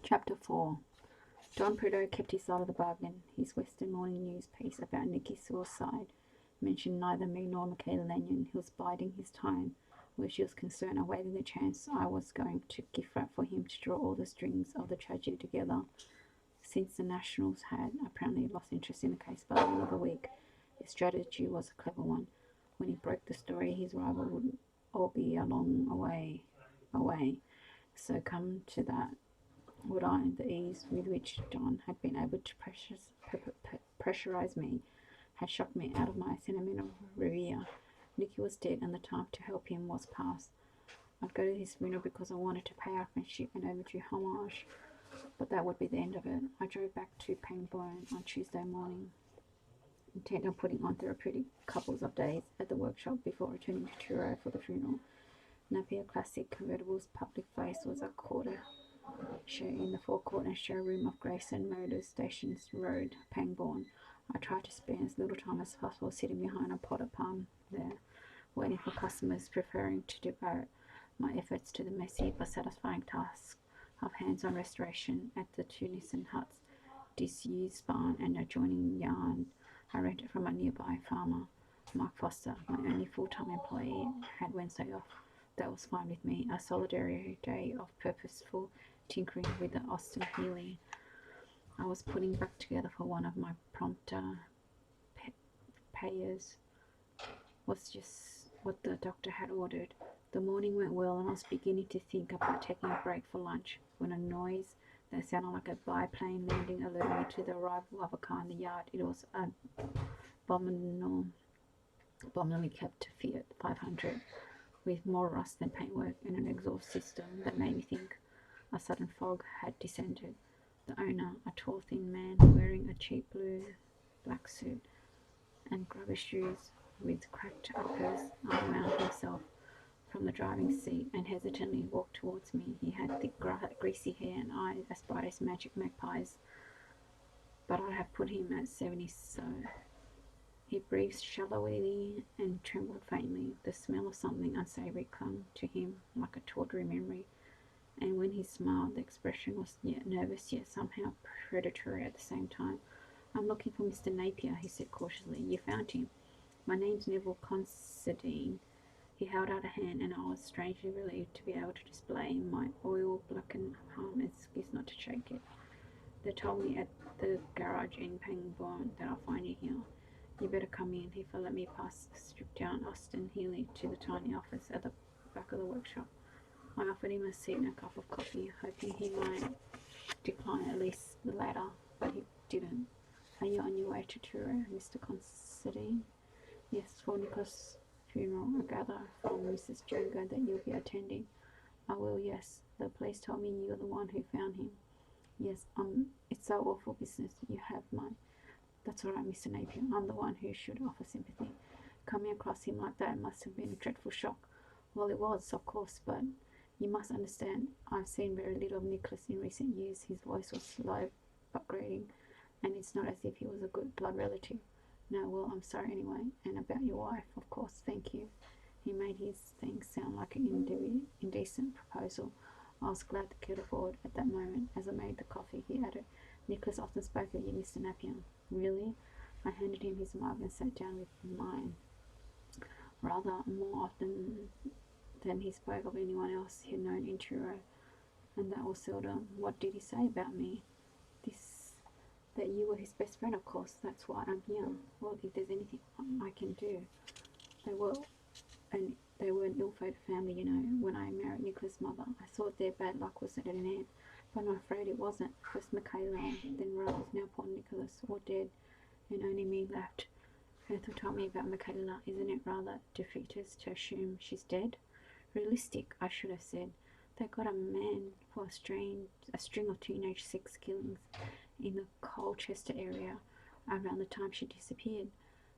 Chapter 4. Don Prudhoe kept his side of the bargain. His Western morning news piece about Nicky's suicide mentioned neither me nor Michaela Lanyon. He was biding his time, where she was concerned awaiting the chance I was going to gift wrap for him to draw all the strings of the tragedy together. Since the Nationals had apparently lost interest in the case by the end of the week, his strategy was a clever one. When he broke the story, his rival would all be a long way away. So come to that, would I? The ease with which Don had been able to pressurize me had shocked me out of my sentimental reverie. Nicky was dead, and the time to help him was past. I'd go to his funeral because I wanted to pay our friendship and overdue homage, but that would be the end of it. I drove back to Pangbourne on Tuesday morning, intent on putting on therapeutic couples of days at the workshop before returning to Truro for the funeral. Napier Classic Convertible's public face was a quarter share in the forecourt and showroom of Grayson Motors Stations Road, Pangbourne. I tried to spend as little time as possible sitting behind a pot of palm there, waiting for customers, preferring to devote my efforts to the messy but satisfying task of hands-on restoration at the two Nissan huts, disused barn and adjoining yard I rented from a nearby farmer. Mark Foster, my only full-time employee, had Wednesday off. That was fine with me, a solitary day of purposeful tinkering with the Austin Healy I was putting back together for one of my prompter payers was just what the doctor had ordered. The morning went well, and I was beginning to think about taking a break for lunch when a noise that sounded like a biplane landing alerted me to the arrival of a car in the yard. It was an abominably kept Fiat 500 with more rust than paintwork and an exhaust system that made me think a sudden fog had descended. The owner, a tall, thin man wearing a cheap black suit and grubber shoes with cracked uppers, unwound himself from the driving seat and hesitantly walked towards me. He had thick, greasy hair and eyes as bright as magic magpies, but I'd have put him at 70 so. He breathed shallowly and trembled faintly. The smell of something unsavory clung to him like a tawdry memory, and when he smiled, the expression was yet nervous, yet somehow predatory at the same time. "I'm looking for Mr. Napier," he said cautiously. "You found him?" "My name's Neville Considine." He held out a hand, and I was strangely relieved to be able to display my oil-blackened palm and excuse not to shake it. "They told me at the garage in Pangbourne that I'll find you here. You better come in." He followed me past the stripped-down Austin Healy to the tiny office at the back of the workshop. I offered him a seat and a cup of coffee, hoping he might decline at least the latter, but he didn't. "Are you on your way to Truro, Mr. Considine?" "Yes, for Nicholas' funeral. I gather from Mrs. Jogo that you'll be attending." "I will, yes. The police told me you're the one who found him." "Yes, it's so awful business. You have my—" "That's all right, Mr. Napier. I'm the one who should offer sympathy. Coming across him like that must have been a dreadful shock." "Well, it was, of course, but you must understand, I've seen very little of Nicholas in recent years." His voice was slow but grating, "and it's not as if he was a good blood relative." "No, well, I'm sorry anyway. And about your wife, of course, thank you." He made his things sound like an indecent proposal. I was glad to get aboard at that moment. As I made the coffee, he added, "Nicholas often spoke of you, Mr. Napier." "Really?" I handed him his mug and sat down with mine. "Rather more often than he spoke of anyone else he had known in Truro, and that was seldom." "What did he say about me?" That you were his best friend, of course. That's why I'm here." "Well, if there's anything I can do." They were an ill-fated family, you know. When I married Nicholas' mother, I thought their bad luck was at an end, but I'm afraid it wasn't. First Michaela, then Rose, now poor Nicholas, all dead, and only me left. Ethel told me about Michaela. Isn't it rather defeatist to assume she's dead? Realistic, I should have said. They got a man for a string of teenage sex killings in the Colchester area around the time she disappeared.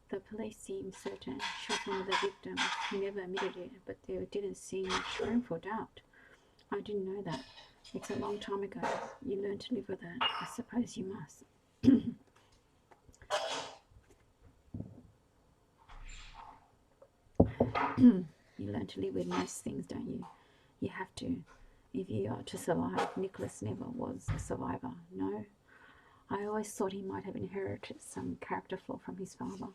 The police seemed certain she was one of the victims. He never admitted it, but there didn't seem much room for doubt. "I didn't know that. It's a long time ago. You learn to live with it. I suppose you must." "You learn to live with most things, don't you?" "You have to. if you are to survive. Nicholas never was a survivor, no. I always thought he might have inherited some character flaw from his father.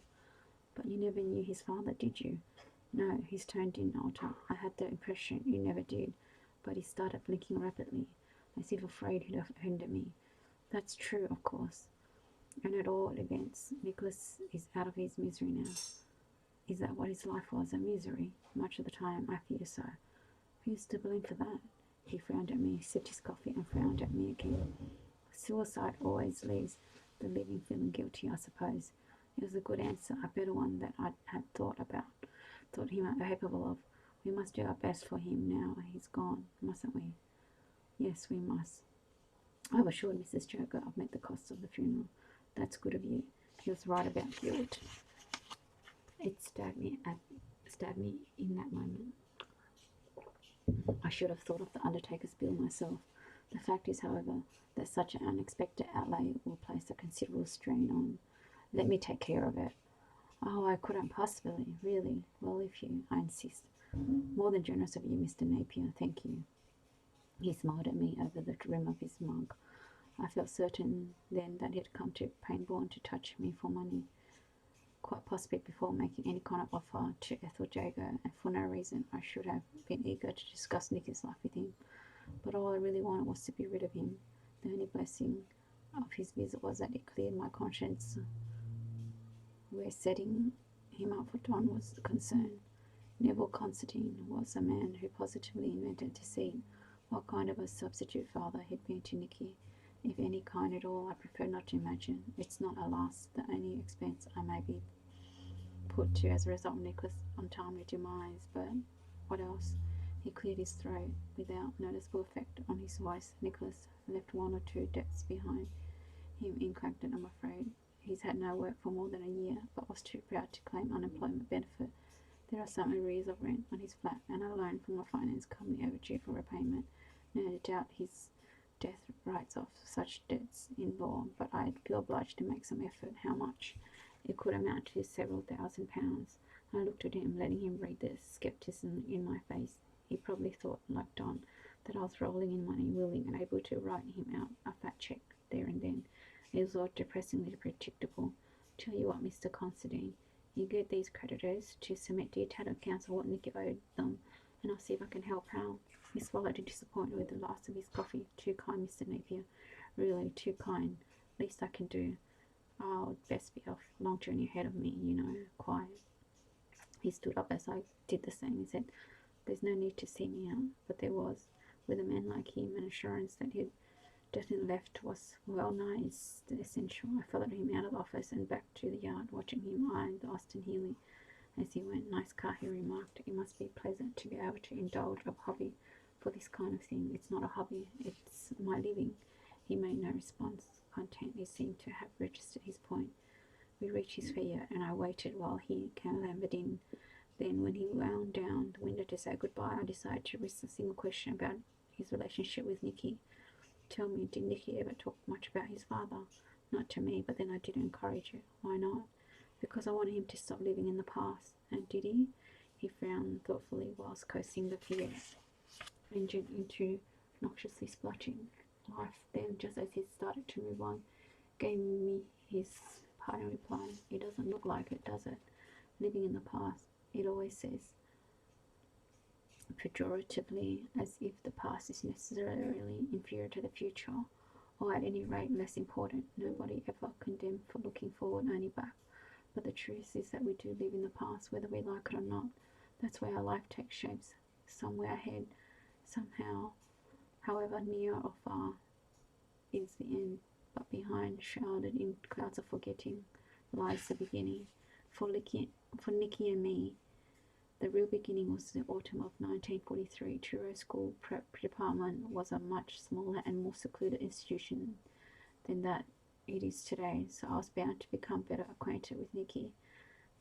But you never knew his father, did you? No, his tone didn't alter. I had the impression you never did. But he started blinking rapidly, as if afraid he'd offended me. That's true, of course. And at all events, Nicholas is out of his misery now. Is that what his life was, a misery? Much of the time, I fear so. Who's to blame for that? He frowned at me, sipped his coffee, and frowned at me again. Suicide always leaves the living feeling guilty, I suppose. It was a good answer, a better one than I had thought him capable of. We must do our best for him now he's gone, mustn't we? Yes, we must. I've assured Mrs. Joker I've met the costs of the funeral. That's good of you. He was right about guilt. It stabbed me in that moment. I should have thought of the undertaker's bill myself. The fact is, however, that such an unexpected outlay will place a considerable strain on. Let me take care of it. Oh, I couldn't possibly, really. Well, if you, I insist. More than generous of you, Mr. Napier, thank you. He smiled at me over the rim of his mug. I felt certain then that he had come to Painbourne to touch me for money, quite possibly before making any kind of offer to Ethel Jago, and for no reason I should have been eager to discuss Nicky's life with him. But all I really wanted was to be rid of him. The only blessing of his visit was that it cleared my conscience where setting him up for Don was concerned. Neville Considine was a man who positively invented deceit. What kind of a substitute father he'd been to Nicky, if any kind at all, I prefer not to imagine. It's not, alas, the only expense I may be put to as a result of Nicholas' untimely demise, but what else? He cleared his throat without noticeable effect on his voice. Nicholas left one or two debts behind him in Clacton, I'm afraid. He's had no work for more than a year, but was too proud to claim unemployment benefit. There are some arrears of rent on his flat, and a loan from a finance company overdue for repayment. No doubt his death writes off such debts in law, but I'd feel obliged to make some effort. How much? It could amount to several £1,000s. I looked at him, letting him read the scepticism in my face. He probably thought, like Don, that I was rolling in money, willing and able to write him out a fat cheque there and then. It was all depressingly predictable. Tell you what, Mr. Considine, you get these creditors to submit detailed accounts of what Nicky owed them, and I'll see if I can help out. He swallowed it, disappointed with the last of his coffee. Too kind, Mr. Napier. Really, too kind. Least I can do. I'll best be off. Long journey ahead of me, you know. Quiet. He stood up as I did the same. He said, there's no need to see me out. But there was. With a man like him, an assurance that he'd definitely left was well nigh essential. I followed him out of the office and back to the yard, watching him eye the Austin Healey as he went. Nice car, he remarked. It must be pleasant to be able to indulge a hobby for this kind of thing. It's not a hobby, it's my living. He made no response. Content, he seemed to have registered his point. We reached his Fiat, and I waited while he clambered in. Then, when he wound down the window to say goodbye, I decided to risk a single question about his relationship with Nicky. Tell me, did Nicky ever talk much about his father? Not to me, but then I did encourage it. Why not? Because I wanted him to stop living in the past. And did he? He frowned thoughtfully whilst coasting the Fiat engine into noxiously splutting. Life then, just as he started to move on, gave me his parting reply. It doesn't look like it, does it? Living in the past, it always says, pejoratively, as if the past is necessarily inferior to the future, or at any rate less important. Nobody ever condemned for looking forward, only back. But the truth is that we do live in the past, whether we like it or not. That's where our life takes shapes, somewhere ahead, somehow, however near or far, is the end. But behind, shrouded in clouds of forgetting, lies the beginning. For Nicky and me, the real beginning was the autumn of 1943. Truro School Prep Department was a much smaller and more secluded institution than that it is today, so I was bound to become better acquainted with Nicky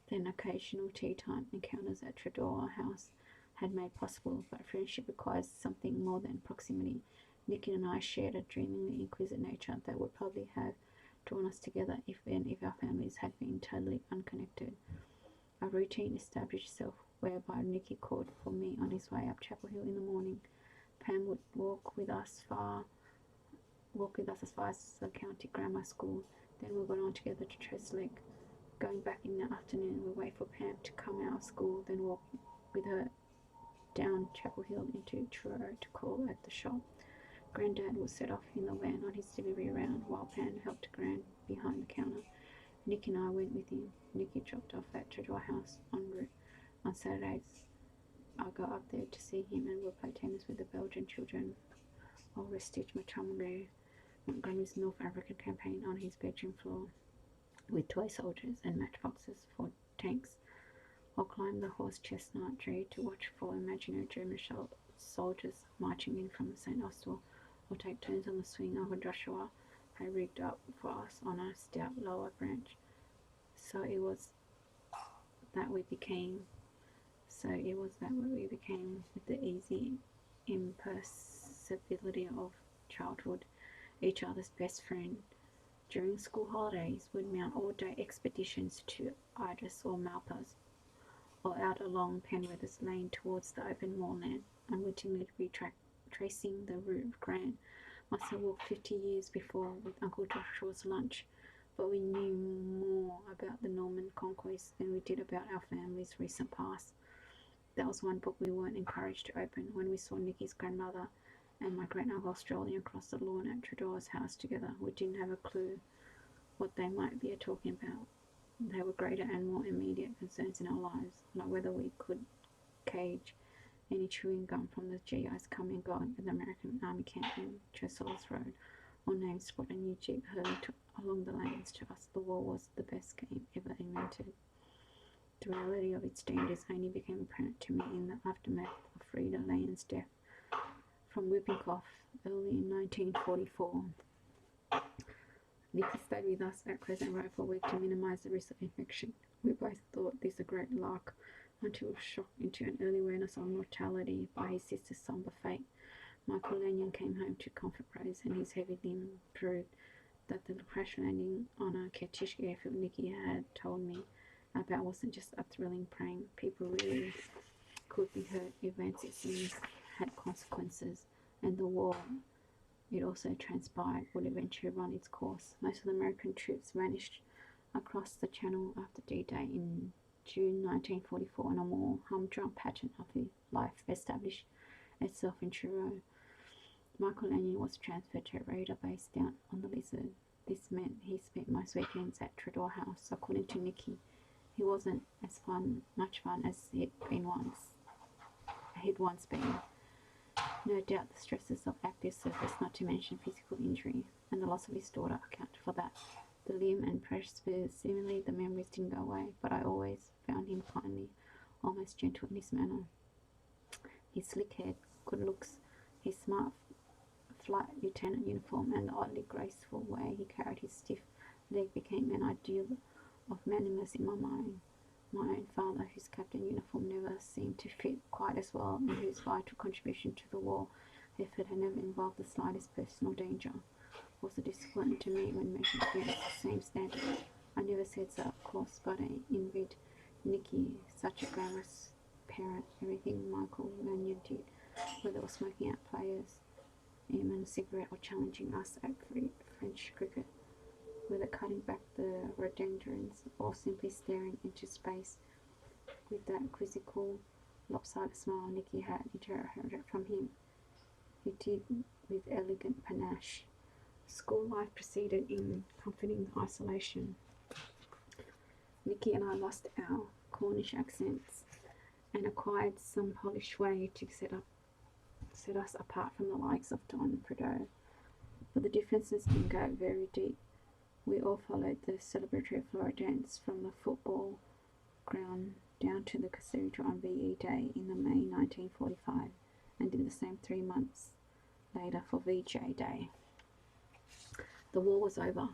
than occasional tea-time encounters at Treador House had made possible, but friendship requires something more than proximity. Nicky and I shared a dreamingly inquisitive nature that would probably have drawn us together if our families had been totally unconnected. A routine established itself whereby Nicky called for me on his way up Chapel Hill in the morning. Pam would walk with us as far as the county grammar school. Then we went on together to Treslick. Going back in the afternoon, we wait for Pam to come out of school, then walk with her down Chapel Hill into Truro to call at the shop. Grandad would set off in the van on his delivery round, while Pam helped Gran behind the counter. Nick and I went with him. Nicky dropped off at Treadwell House en route. On Saturdays, I go up there to see him and we'll play tennis with the Belgian children. I'll restitch Montgomery's North African campaign on his bedroom floor with toy soldiers and matchboxes for tanks. I'll climb the horse chestnut tree to watch for imaginary German soldiers marching in from St. Austell. I'll take turns on the swing over Joshua had rigged up for us on a stout lower branch. So it was that we became with the easy imperceptibility of childhood, each other's best friend. During school holidays, we'd mount all-day expeditions to Idris or Malpas, or out along Penwethers Lane towards the open moorland, unwittingly retracing the route of Gran must have walked 50 years before with Uncle Joshua's lunch, but we knew more about the Norman conquest than we did about our family's recent past. That was one book we weren't encouraged to open when we saw Nicky's grandmother and my great-uncle strolling across the lawn at Trudeau's house together. We didn't have a clue what they might be talking about. They were greater and more immediate concerns in our lives, like whether we could cage any chewing gum from the GIs coming and going at the American Army camp in Chesillas Road, or name spot a new jeep hurling along the lanes. To us, the war was the best game ever invented. The reality of its dangers only became apparent to me in the aftermath of Frida Lane's death from whooping cough early in 1944. Nicky stayed with us at Crescent Road for a week to minimise the risk of infection. We both thought this a great lark until we were shocked into an early awareness of mortality by his sister's sombre fate. Michael Lanyon came home to comfort Rose, and his heavy limb proved that the crash landing on a Katish airfield Nicky had told me about wasn't just a thrilling prank. People really could be hurt. Events, it seems, had consequences, and the war, it also transpired, would eventually run its course. Most of the American troops vanished across the Channel after D-Day in June 1944, and a more humdrum pattern of life established itself in Truro. Michael Lanyon was transferred to a radar base down on the Lizard. This meant he spent most weekends at Trudeau House. According to Nicky, he wasn't as much fun as he'd once been. No doubt the stresses of active service, not to mention physical injury, and the loss of his daughter account for that. The limb and precious seemingly the memories didn't go away, but I always found him kindly, almost gentle in his manner. His slick head, good looks, his smart flight lieutenant uniform, and the oddly graceful way he carried his stiff leg became an ideal of manliness in my mind. My own father, whose captain uniform never seemed to fit quite as well, and whose vital contribution to the war effort had never involved the slightest personal danger, was a discipline to me when measured against the same standard. I never said so, of course, but I envied Nicky, such a glamorous parent. Everything Michael Lanyon did, whether it was smoking out players, aiming a cigarette, or challenging us at French cricket, whether cutting back the rhododendrons or simply staring into space with that quizzical, lopsided smile Nicky had inherited from him, he did with elegant panache. School life proceeded in comforting isolation. Nicky and I lost our Cornish accents and acquired some polished way to set us apart from the likes of Don Prideaux. But the differences didn't go very deep. We all followed the celebratory flower dance from the football ground down to the cathedral on VE Day in the May 1945, and did the same 3 months later for VJ Day. The war was over.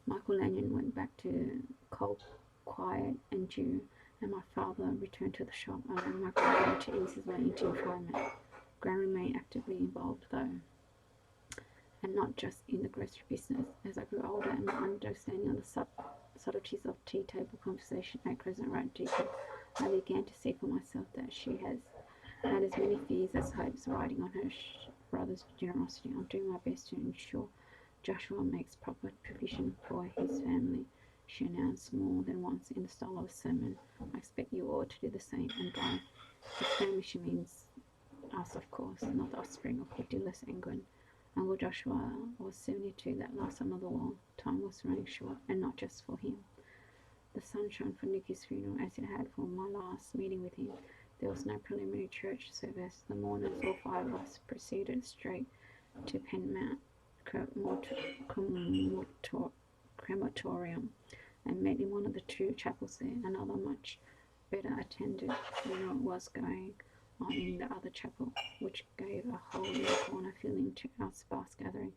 Michael Lanyon went back to cold, quiet, and due, and my father returned to the shop, allowing my grandmother to ease his way into employment. Gran remained actively involved, though, and not just in the grocery business. As I grew older and my understanding of the subtleties of tea table conversation at Crescent Road deepened, I began to see for myself that she had as many fears as hopes riding on her brother's generosity. I'm doing my best to ensure Joshua makes proper provision for his family, she announced more than once in the style of a sermon. I expect you all to do the same, and by his family she means us, of course, not the offspring of Cordelis and Gwen. Uncle Joshua was 72 that last another war. Time was running short, and not just for him. The sun shone for Nicky's funeral as it had for my last meeting with him. There was no preliminary church service. The mourners, all 5 of us, proceeded straight to Penmount Crematorium and met in one of the 2 chapels there. Another much better attended funeral was going on in the other chapel, which gave a hole in the corner feeling to our sparse gathering.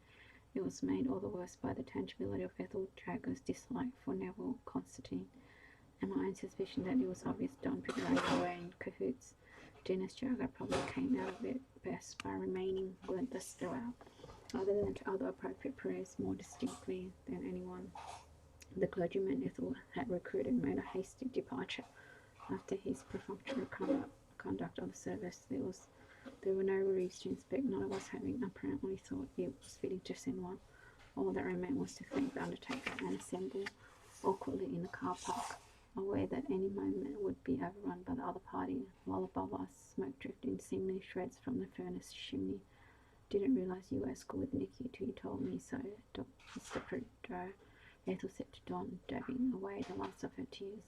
It was made all the worse by the tangibility of Ethel Jagger's dislike for Neville Constantine, and my own suspicion that it was obvious Don Pickering were in cahoots. Dennis Jagger probably came out of it best by remaining relentless throughout, other than to other appropriate prayers more distinctly than anyone. The clergyman Ethel had recruited made a hasty departure after his perfunctory conduct of the service. There were no reasons to inspect, none of us having apparently thought it was fitting to send one. All that remained was to thank the undertaker and assemble awkwardly in the car park, aware that any moment would be overrun by the other party, while above us smoke drifted in seemingly shreds from the furnace chimney. Didn't realize you were at school with Nicky till you told me so, Mr. Prideaux, Ethel said to Don, dabbing away the last of her tears.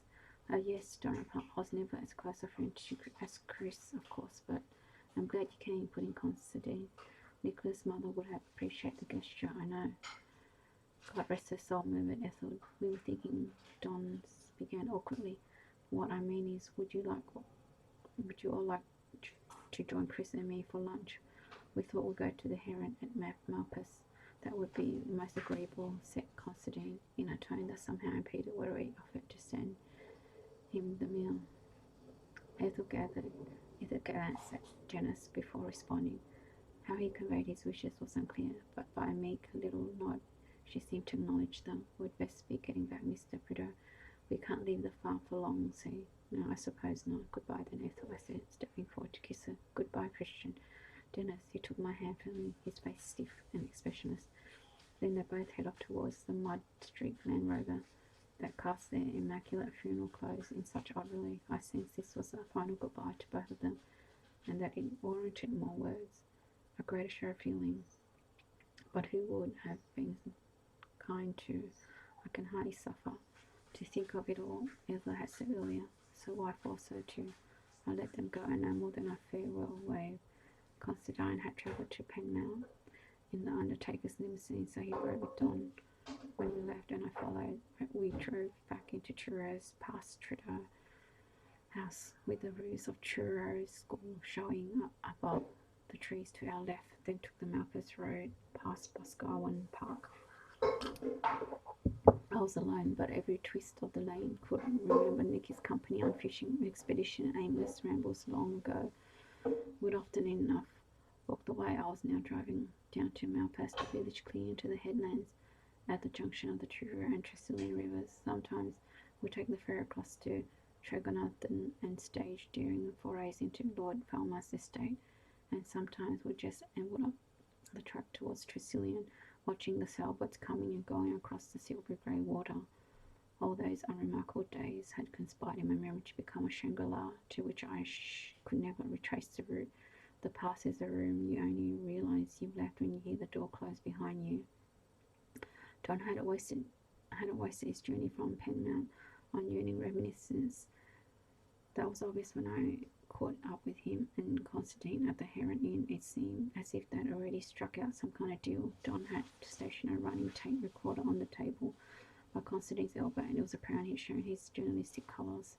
Oh yes, Don replied. I was never as close a friend as Chris, of course, but I'm glad you came, put in Constantine. Nicholas' mother would have appreciated the gesture, I know. God rest her soul, murmured Ethel. We were thinking, Don began awkwardly. What I mean is, would you all like to join Chris and me for lunch? We thought we'd go to the Heron at Malpas. That would be most agreeable, said Constantine, in a tone that somehow impeded whether he offered to send him the meal. Ethel glanced at Janice before responding. How he conveyed his wishes was unclear, but by a meek little nod she seemed to acknowledge them. We'd best be getting back, Mr. Prideaux. We can't leave the farm for long, see? No, I suppose not. Goodbye then, Ethel, I said, stepping forward to kiss her. Goodbye, Christian. Dennis, he took my hand firmly, his face stiff and expressionless. Then they both head off towards the mud-streaked Land Rover that cast their immaculate funeral clothes in such odd relief. I sensed this was a final goodbye to both of them, and that it warranted more words, a greater show of feeling. But who would have been kind to? I can hardly suffer to think of it all, Ethel had said earlier, so why force her to? I let them go, and no more than a farewell wave. Constantine had travelled to Penmount in the undertaker's limousine, so he rode with Don when we left, and I followed. We drove back into Churros, past Trudeau House, with the roofs of Churros School showing up above the trees to our left, then took the Malpas Road, past Boscawen Park. I was alone, but every twist of the lane could remember Nicky's company on fishing expedition, aimless rambles long ago. We'd often enough walked the way I was now driving down to Malpas, the village clear into the headlands at the junction of the Truro and Tresillian rivers. Sometimes we'd take the ferry across to Tregonathan and stage during the forays into Lord Falmouth's estate, and sometimes we'd just amble up the track towards Tresillian, watching the sailboats coming and going across the silver grey water. All those unremarkable days had conspired in my memory to become a Shangri-La to which I could never retrace the route. The past is a room you only realise you've left when you hear the door close behind you. Don hadn't wasted his journey from Penmount on yearning reminiscence. That was obvious when I caught up with him and Constantine at the Heron Inn. It seemed as if they'd already struck out some kind of deal. Don had stationed a running tape recorder on the table by Constantine's elbow, and it was apparent he'd shown his journalistic colours.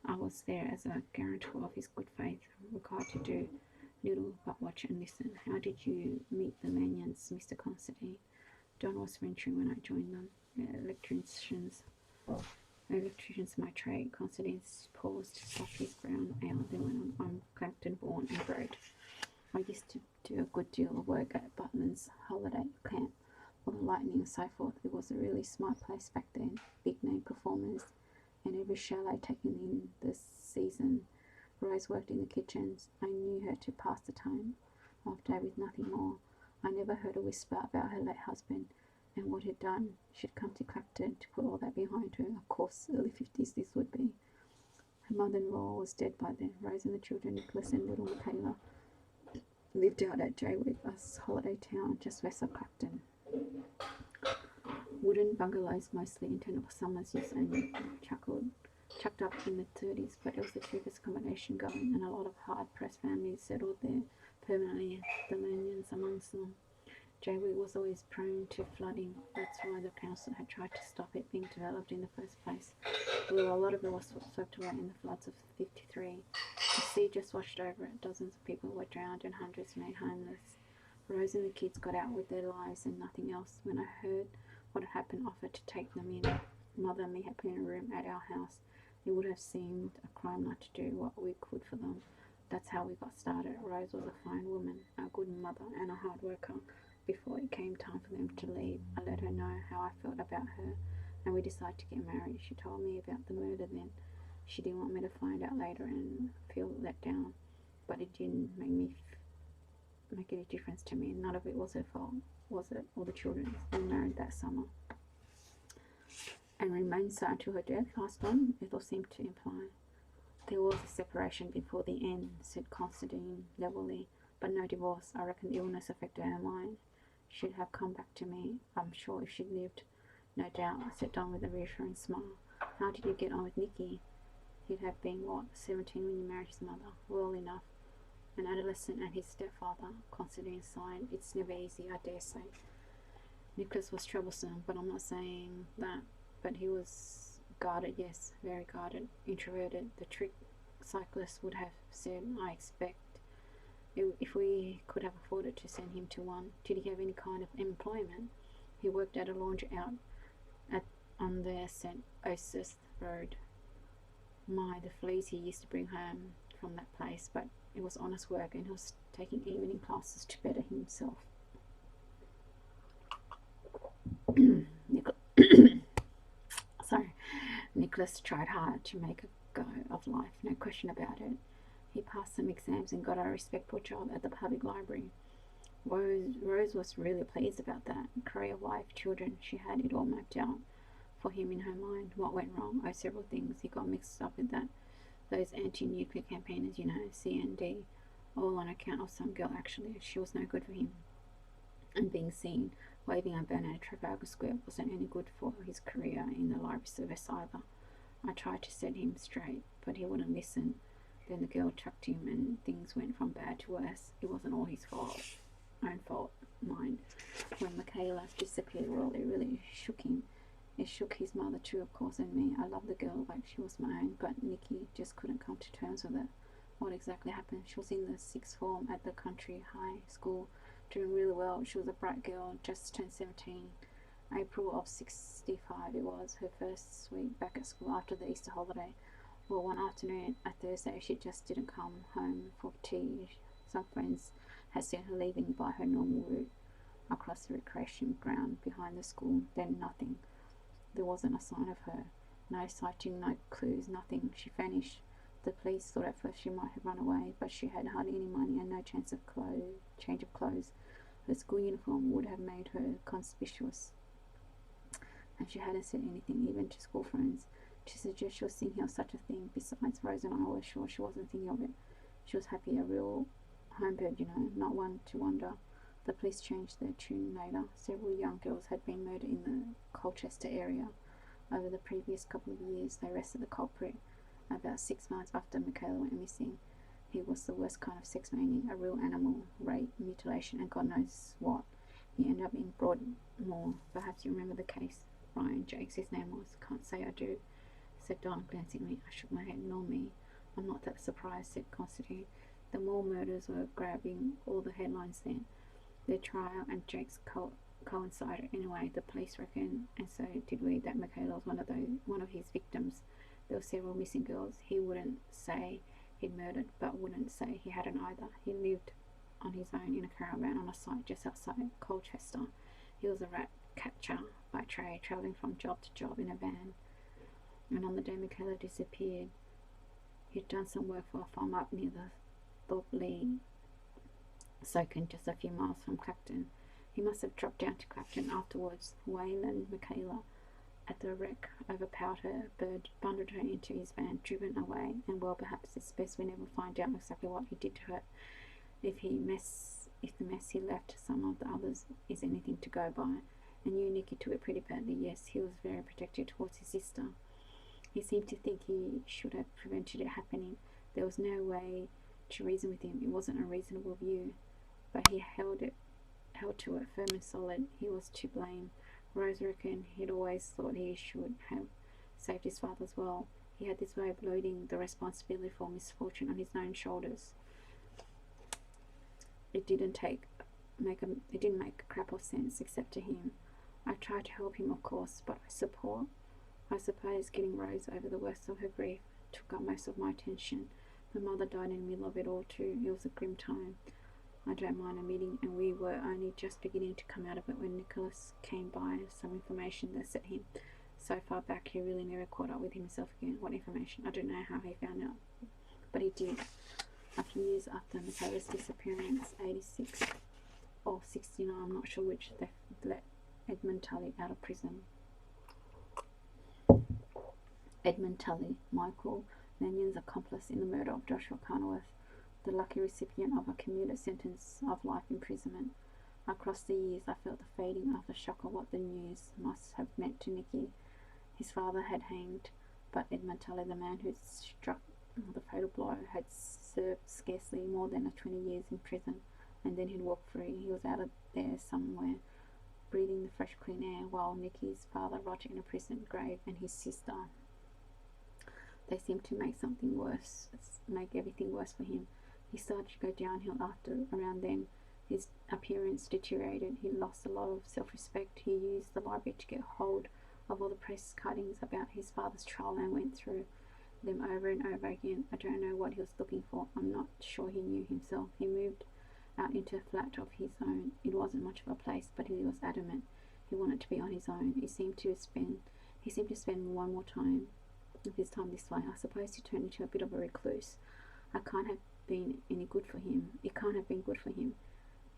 I was there as a guarantor of his good faith, required to do little but watch and listen. How did you meet the Manions, Mr. Constantine? Don was venturing when I joined them. Electricians my trade. Constantine paused to suck his brown ale, then went on. I'm Clampton born and bred. I used to do a good deal of work at Butman's holiday camp for the Lightning and so forth. It was a really smart place back then. Big name performers, and every chalet taken in this season. Rose worked in the kitchens. I knew her to pass the time of day with nothing more. I never heard a whisper about her late husband and what he'd done. She'd come to Clapton to put all that behind her. Of course, early 50s this would be. Her mother-in-law was dead by then. Rose and the children, Nicholas and little Michaela, lived out at Jaywick, a holiday town just west of Clapton. Wooden bungalows mostly intended for summer's use and chucked up in the 30s, but it was the cheapest accommodation going, and a lot of hard-pressed families settled there permanently, the Lenians amongst them. Jaywick was always prone to flooding. That's why the council had tried to stop it being developed in the first place. Although a lot of it was swept away in the floods of 53. The sea just washed over it. Dozens of people were drowned and hundreds made homeless. Rose and the kids got out with their lives and nothing else. When I heard what had happened, I offered to take them in. Mother and me had put in a room at our house. It would have seemed a crime not to do what we could for them. That's how we got started. Rose was a fine woman, a good mother, and a hard worker. Before it came time for them to leave, I let her know how I felt about her, and we decided to get married. She told me about the murder then. She didn't want me to find out later and feel let down, but it didn't make any difference to me. None of it was her fault, was it? Or the children's. We married that summer and remained so until her death. Last one, it all seemed to imply. There was a separation before the end, said Constantine levelly, but no divorce. I reckon the illness affected her mind. She'd have come back to me, I'm sure, if she'd lived. No doubt, I said Don with a reassuring smile. How did you get on with Nicky? He'd have been, 17 when you married his mother? Well enough. An adolescent and his stepfather, Constantine sighed. It's never easy, I dare say. Nicholas was troublesome, but I'm not saying that. But he was guarded, yes, very guarded, introverted. The trick cyclist would have said, I expect. If we could have afforded to send him to one. Did he have any kind of employment? He worked at a laundry out on the St. Osyth Road. My, the fleas he used to bring home from that place, but it was honest work, and he was taking evening classes to better himself. Nicholas tried hard to make a go of life, no question about it. He passed some exams and got a respectable job at the public library. Rose was really pleased about that. Career, wife, children, she had it all mapped out for him in her mind. What went wrong? Oh, several things. He got mixed up with those anti-nuclear campaigners, CND, all on account of some girl, actually. She was no good for him. And being seen waving a banner at Trafalgar Square wasn't any good for his career in the library service either. I tried to set him straight, but he wouldn't listen. Then the girl chucked him and things went from bad to worse. It wasn't all his fault. Own fault, mine. When Michaela disappeared, well, it really shook him. It shook his mother too, of course, and me. I loved the girl like she was my own, but Nicky just couldn't come to terms with it. What exactly happened? She was in the sixth form at the country high school, doing really well. She was a bright girl, just turned 17. April of 65 it was, her first week back at school after the Easter holiday. Well, one afternoon, a Thursday, she just didn't come home for tea. Some friends had seen her leaving by her normal route across the recreation ground behind the school. Then nothing. There wasn't a sign of her. No sighting, no clues, nothing. She vanished. The police thought at first she might have run away, but she had hardly any money and no chance of change of clothes. Her school uniform would have made her conspicuous, and she hadn't said anything, even to school friends, to suggest she was thinking of such a thing. Besides, Rose and I were sure she wasn't thinking of it. She was happy, a real homebird, not one to wonder. The police changed their tune later. Several young girls had been murdered in the Colchester area. Over the previous couple of years, they arrested the culprit. About 6 months after Michaela went missing, he was the worst kind of sex maniac, a real animal, rape, mutilation, and God knows what. He ended up in Broadmoor. Perhaps you remember the case. Ryan Jakes, his name was. Can't say I do, said Don, glancing at me. I shook my head. Nor me. I'm not that surprised, said Constantine. The Moore murders were grabbing all the headlines then. Their trial and Jake's coincided. Anyway, the police reckon, and so did we, that Michaela was one of his victims. There were several missing girls. He wouldn't say he'd murdered, but wouldn't say he hadn't either. He lived on his own in a caravan on a site just outside Colchester. He was a rat catcher by trade, travelling from job to job in a van. And on the day Michaela disappeared, he'd done some work for a farm up near the Thorpe Soken, just a few miles from Clacton. He must have dropped down to Clacton afterwards. Wayne and Michaela at the wreck overpowered her, bundled her into his van, driven away, and well, perhaps it's best we never find out exactly what he did to her. If the mess he left some of the others is anything to go by. And you, Nicky, took it pretty badly. Yes, he was very protective towards his sister. He seemed to think he should have prevented it happening. There was no way to reason with him. It wasn't a reasonable view, but he held to it firm and solid. He was to blame. Rose reckoned he'd always thought he should have saved his father as well. He had this way of loading the responsibility for misfortune on his own shoulders. It didn't make a crap of sense, except to him. I tried to help him, of course, but I suppose getting Rose over the worst of her grief took up most of my attention. My mother died in the middle of it all too. It was a grim time. I don't mind admitting, and we were only just beginning to come out of it when Nicholas came by some information that set him so far back he really never caught up with himself again. What information? I don't know how he found out, but he did. A few years after Michaela's disappearance, 86 or 69, I'm not sure which, they let Edmund Tully out of prison. Edmund Tully, Michael Mannion's accomplice in the murder of Joshua Carnworth, the lucky recipient of a commuted sentence of life imprisonment. Across the years, I felt the fading of the shock of what the news must have meant to Nicky. His father had hanged, but Edmund Tully, the man who struck the fatal blow, had served scarcely more than 20 years in prison, and then he'd walk free. He was out of there somewhere, breathing the fresh, clean air, while Nicky's father rotted in a prison grave, and his sister. They seemed to make everything worse for him. He started to go downhill around then. His appearance deteriorated. He lost a lot of self-respect. He used the library to get hold of all the press cuttings about his father's trial and went through them over and over again. I don't know what he was looking for. I'm not sure he knew himself. He moved out into a flat of his own. It wasn't much of a place, but he was adamant. He wanted to be on his own. He seemed to spend one more time of his time this way. I suppose he turned into a bit of a recluse. It can't have been good for him.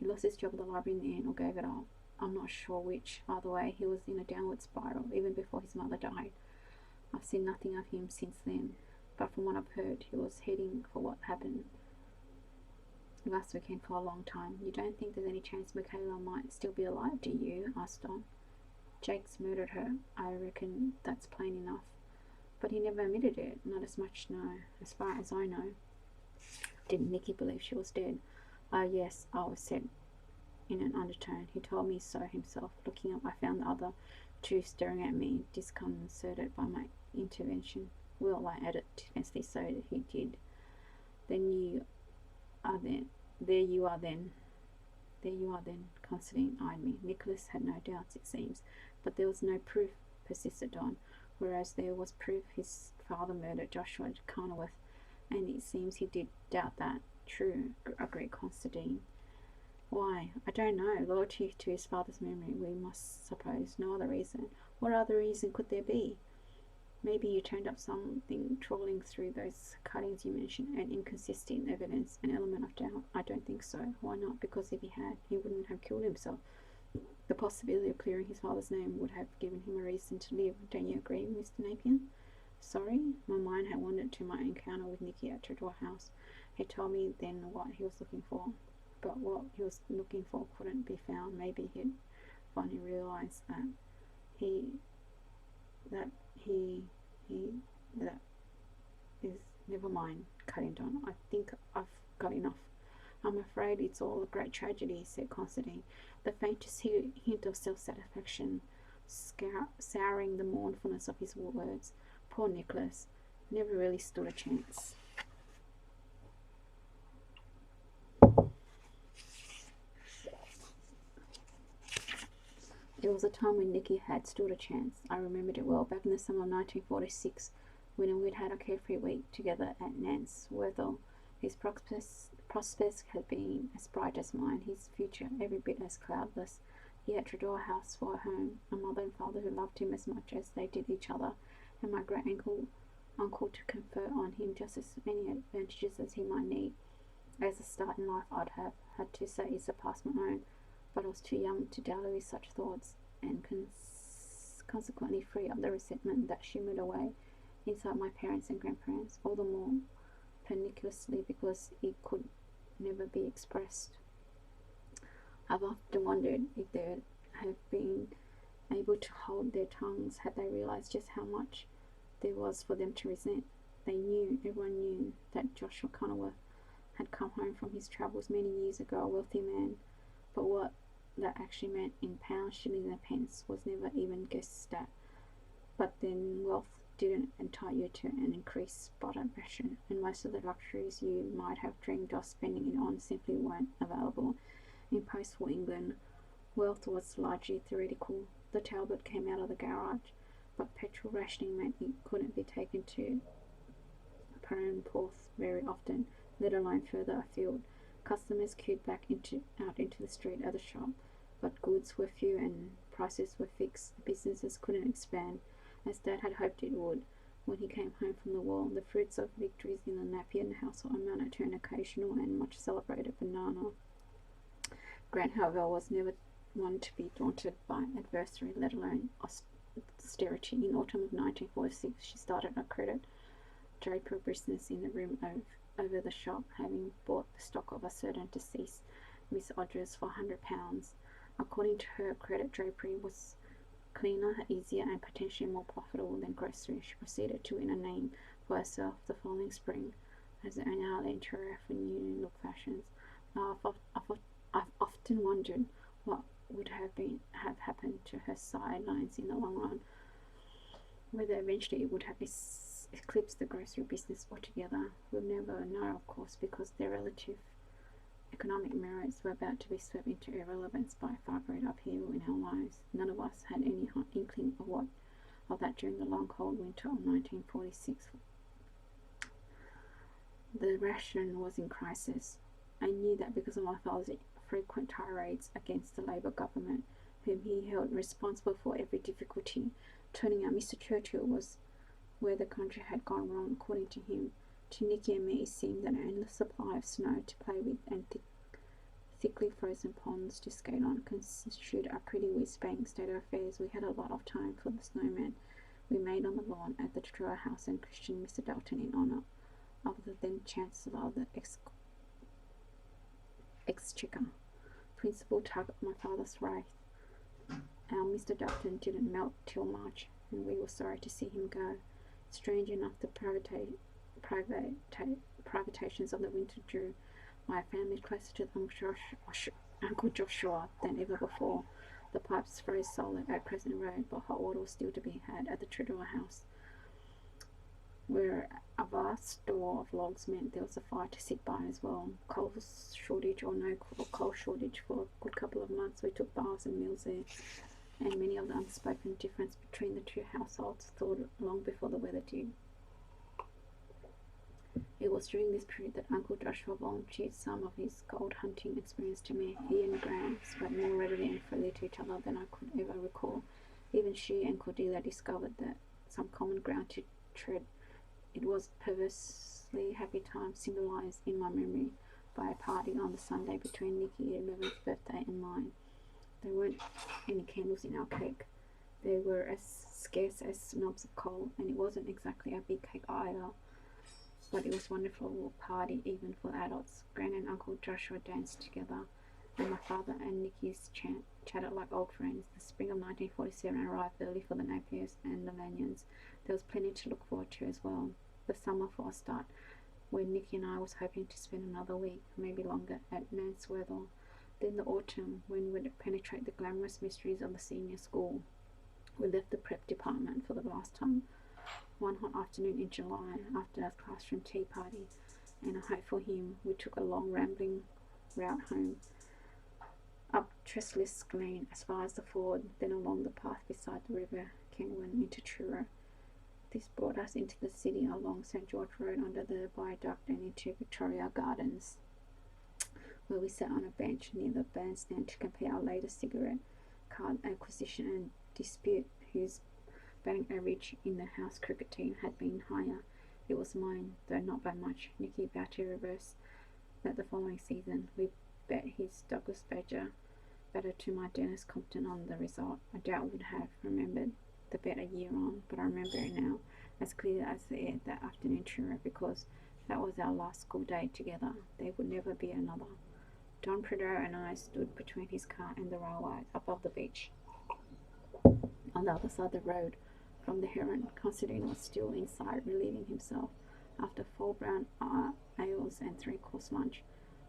He lost his job at the library in the end, or gave it up. I'm not sure which. Either way, he was in a downward spiral, even before his mother died. I've seen nothing of him since then, but from what I've heard, he was heading for what happened last weekend for a long time. You don't think there's any chance Michaela might still be alive, do you? Asked Don. Jake's murdered her. I reckon that's plain enough. But he never admitted it. Not as much, no. As far as I know. Didn't Nicky believe she was dead? Oh, yes, I was said in an undertone. He told me so himself. Looking up, I found the other two staring at me, disconcerted by my intervention. Well, I added defensively, so that he did. There you are then. Considine eyed me. Nicholas had no doubts, it seems, but there was no proof, persisted Don, whereas there was proof his father murdered Joshua Carnworth, and it seems he did doubt that. True, agreed Constantine. Why? I don't know. Loyalty to his father's memory, we must suppose. No other reason. What other reason could there be? Maybe you turned up something trawling through those cuttings you mentioned, an inconsistent evidence, an element of doubt. I don't think so. Why not? Because if he had, he wouldn't have killed himself. The possibility of clearing his father's name would have given him a reason to live. Don't you agree, Mr. Napier? Sorry? My mind had wandered to my encounter with Nicky at Treadwell House. He told me then what he was looking for, but what he was looking for couldn't be found. Maybe he'd finally realised that never mind, cutting Don. I think I've got enough. I'm afraid it's all a great tragedy, said Constantine, the faintest hint of self-satisfaction souring the mournfulness of his words. Poor Nicholas never really stood a chance. It was a time when Nicky had stood a chance. I remembered it well, back in the summer of 1946, when we'd had a carefree week together at Nance Worthall. His prospects had been as bright as mine, his future every bit as cloudless. He had Treadwell House for a home, a mother and father who loved him as much as they did each other, and my great uncle to confer on him just as many advantages as he might need. As a start in life, I'd have had to say it surpassed my own, but I was too young to dally with such thoughts, and consequently free of the resentment that shimmered away inside my parents and grandparents, all the more perniciously because it could never be expressed. I've often wondered if they'd have been able to hold their tongues had they realized just how much there was for them to resent. Everyone knew, that Joshua Conworth had come home from his travels many years ago a wealthy man, but what that actually meant in pounds, shillings, and pence was never even guessed at. But then wealth didn't entitle you to an increased bottom ration, and most of the luxuries you might have dreamed of spending it on simply weren't available. In post-war England, wealth was largely theoretical. The Talbot came out of the garage, but petrol rationing meant it couldn't be taken to Perranporth very often, let alone further afield. Customers queued out into the street at the shop, but goods were few and prices were fixed. Businesses couldn't expand, as Dad had hoped it would. When he came home from the war, the fruits of victories in the Napier household amounted to an occasional and much celebrated banana. Gran, however, was never one to be daunted by adversity, let alone austerity. In autumn of 1946, she started a credit draper business in the room over the shop, having bought the stock of a certain deceased Miss Odgers for £100. According to her, credit drapery was cleaner, easier, and potentially more profitable than grocery. She proceeded to win a name for herself the following spring as the only outlet interior for new look fashions. Now, I've often wondered what would have happened to her sidelines in the long run, whether eventually it would have eclipsed the grocery business altogether. We'll never know, of course, because their relative economic merits were about to be swept into irrelevance by far greater upheaval in our lives. None of us had any inkling of that during the long cold winter of 1946. The ration was in crisis. I knew that because of my father's frequent tirades against the Labour government, whom he held responsible for every difficulty. Turning out Mr. Churchill was where the country had gone wrong, according to him. To Nicky and me it seemed an endless supply of snow to play with and thickly frozen ponds to skate on constituted a pretty whiz-bang state of affairs. We had a lot of time for the snowman we made on the lawn at the Truro house and christened Mr. Dalton in honour of the then Chancellor of the Exchequer, principal target of my father's wrath. Our Mr. Dalton didn't melt till March, and we were sorry to see him go. Strange enough, the privations of the winter drew my family closer to Uncle Joshua than ever before. The pipes froze solid at Crescent Road, but hot water was still to be had at the Truro house, where a vast store of logs meant there was a fire to sit by as well. Coal shortage or no coal shortage, for a good couple of months we took baths and meals there, and many of the unspoken difference between the two households thawed long before the weather did. It was during this period that Uncle Joshua volunteered some of his gold hunting experience to me. He and Gran spoke more readily and freely to each other than I could ever recall. Even she and Cordelia discovered that some common ground to tread. It was perversely happy time, symbolised in my memory by a party on the Sunday between Nicky's 11th birthday and mine. There weren't any candles in our cake. They were as scarce as snobs of coal, and it wasn't exactly a big cake either. But it was a wonderful party, even for adults. Gran and Uncle Joshua danced together, and my father and Nicky's chatted like old friends. The spring of 1947 arrived early for the Napiers and the Lanyons. There was plenty to look forward to as well. The summer for a start, when Nicky and I was hoping to spend another week, maybe longer, at Manswerthal. Then the autumn, when we'd penetrate the glamorous mysteries of the senior school. We left the prep department for the last time one hot afternoon in July, after our classroom tea party and a hopeful hymn. We took a long rambling route home, up Treslis Glen as far as the ford, then along the path beside the river Kenwan into Truro. This brought us into the city along St. George Road under the viaduct and into Victoria Gardens, where we sat on a bench near the bandstand to compare our latest cigarette card acquisition and dispute whose batting average in the house cricket team had been higher. It was mine, though not by much. Nicky Batty reversed that the following season we bet his Douglas better to my Dennis Compton on the result. I doubt would have remembered the bet a year on, but I remember it now as clear as the air that afternoon Truro, because that was our last school day together. There would never be another. Don Prideaux and I stood between his car and the railway above the beach, on the other side of the road from the Heron. Considine was still inside, relieving himself after 4 brown ales and 3-course lunch.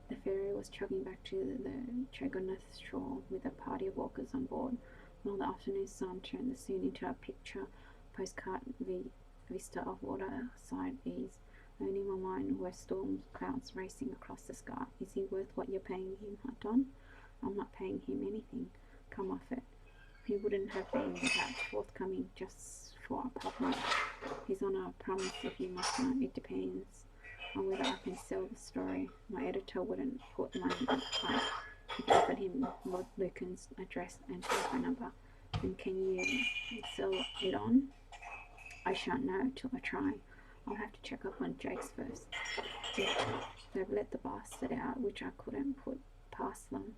The ferry was chugging back to the Tregoneth shore with a party of walkers on board, while the afternoon sun turned the scene into a picture postcard vista of waterside ease. Only in my mind were storm clouds racing across the sky. Is he worth what you're paying him, Don? I'm not paying him anything. Come off it. He wouldn't have been that forthcoming just for a pub night. He's on a promise, if you must know. It depends on whether I can sell the story. My editor wouldn't put money in the plate. If I offered him Lord Lucan's address and telephone number. And can you sell it on? I shan't know till I try. I'll have to check up on Jake's first. If they've let the bastard out, which I couldn't put past them,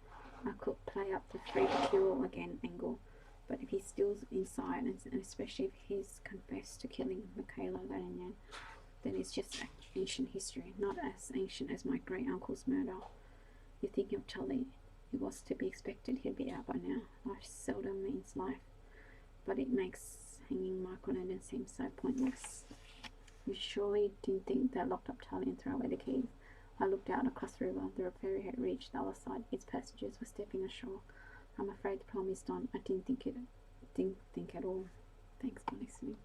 I could play up the free fuel again angle. But if he's still inside, and especially if he's confessed to killing Michaela Lanyon, then it's just ancient history, not as ancient as my great-uncle's murder. You think of Tully. It was to be expected he'd be out by now. Life seldom means life, but it makes hanging Michael Landon seem so pointless. You surely didn't think they locked up Tully and threw away the keys? I looked out across the river. The ferry had reached the other side. Its passengers were stepping ashore. I'm afraid the problem is done. I didn't think at all. Thanks for listening.